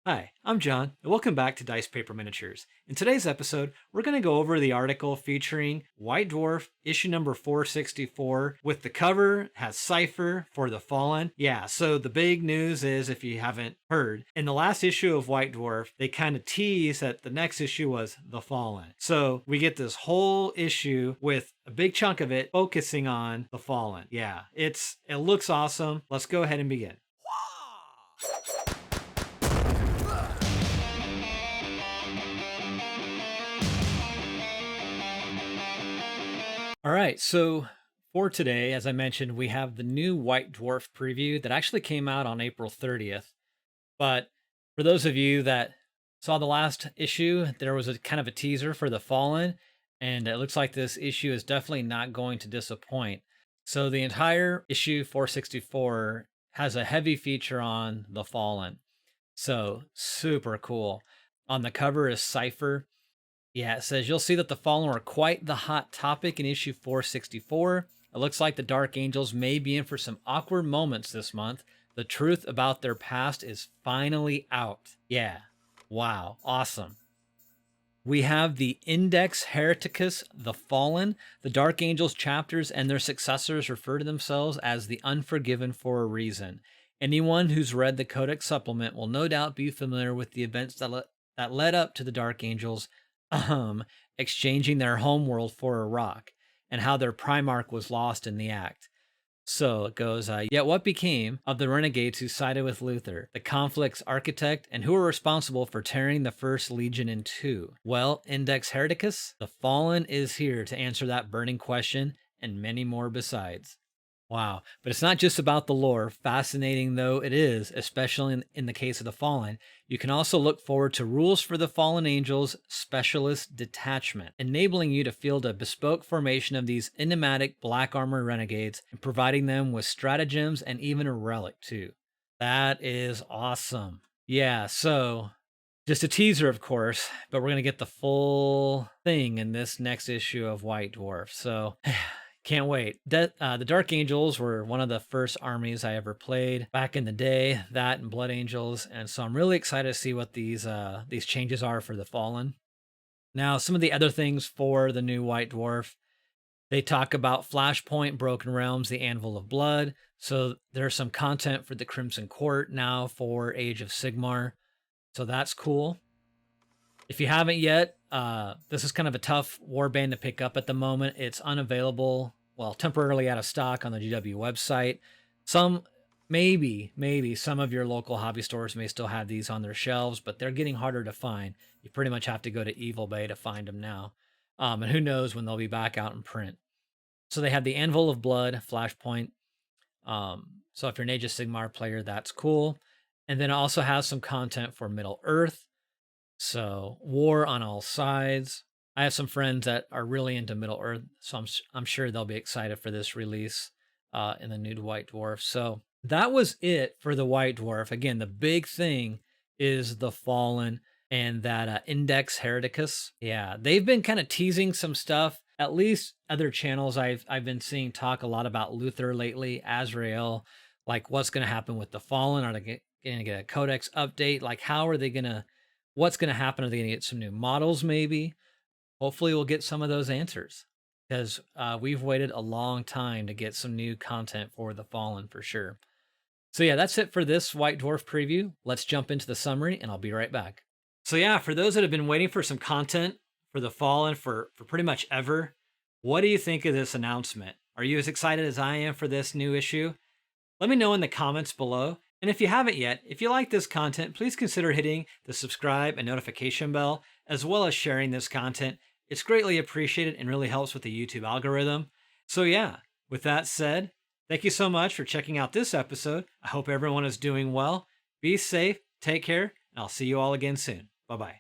Hi, I'm John, and welcome back to Dice Paper Miniatures. In today's episode, we're going to go over the article featuring White Dwarf, issue number 464, with the cover has Cypher for the Fallen. Yeah, so the big news is, if you haven't heard, in the last issue of White Dwarf, they kind of teased that the next issue was the Fallen. So we get this whole issue with a big chunk of it focusing on the Fallen. Yeah, it looks awesome. Let's go ahead and begin. All right, so for today, as I mentioned, we have the new White Dwarf preview that actually came out on April 30th. But for those of you that saw the last issue, there was a kind of a teaser for the Fallen, and it looks like this issue is definitely not going to disappoint. So the entire issue 464 has a heavy feature on the Fallen. So super cool. On the cover is Cypher. Yeah, it says you'll see that the Fallen were quite the hot topic in issue 464. It looks like the Dark Angels may be in for some awkward moments this month. The truth about their past is finally out. Yeah, wow, awesome. We have the Index Hereticus, the Fallen. The Dark Angels chapters and their successors refer to themselves as the Unforgiven for a reason. Anyone who's read the Codex supplement will no doubt be familiar with the events that led up to the Dark Angels exchanging their homeworld for a rock, and how their Primarch was lost in the act. So it goes, yet what became of the renegades who sided with Luther, the conflict's architect, and who were responsible for tearing the First Legion in two? Well, Index Hereticus, the Fallen is here to answer that burning question, and many more besides. Wow, but it's not just about the lore, fascinating though it is, especially in the case of the Fallen. You can also look forward to rules for the Fallen Angels Specialist Detachment, enabling you to field a bespoke formation of these enigmatic black armor renegades and providing them with stratagems and even a relic too. That is awesome. Yeah, so just a teaser, of course, but we're going to get the full thing in this next issue of White Dwarf. So can't wait. The Dark Angels were one of the first armies I ever played back in the day, that and Blood Angels, and so I'm really excited to see what these changes are for the Fallen. Now, some of the other things for the new White Dwarf, they talk about Flashpoint, Broken Realms, the Anvil of Blood, so there's some content for the Crimson Court now for Age of Sigmar, so that's cool. If you haven't yet, this is kind of a tough warband to pick up at the moment. It's unavailable, well, temporarily out of stock on the GW website. Some, maybe some of your local hobby stores may still have these on their shelves, but they're getting harder to find. You pretty much have to go to Evil Bay to find them now. And who knows when they'll be back out in print. So they have the Anvil of Blood, Flashpoint. So if you're an Age of Sigmar player, that's cool. And then it also has some content for Middle Earth. So War on All Sides. I have some friends that are really into Middle Earth, so I'm sure they'll be excited for this release in the new White Dwarf. So that was it for the White Dwarf. Again, the big thing is the Fallen and that Index Hereticus. Yeah, they've been kind of teasing some stuff. At least other channels I've been seeing talk a lot about Luther lately, Azrael, like what's going to happen with the Fallen. Are they going to get a Codex update? Like what's going to happen? Are they going to get some new models maybe? Hopefully we'll get some of those answers, because we've waited a long time to get some new content for the Fallen for sure. So yeah, that's it for this White Dwarf preview. Let's jump into the summary and I'll be right back. So yeah, for those that have been waiting for some content for the Fallen for pretty much ever, what do you think of this announcement? Are you as excited as I am for this new issue? Let me know in the comments below. And if you haven't yet, if you like this content, please consider hitting the subscribe and notification bell, as well as sharing this content. It's greatly appreciated and really helps with the YouTube algorithm. So yeah, with that said, thank you so much for checking out this episode. I hope everyone is doing well. Be safe, take care, and I'll see you all again soon. Bye-bye.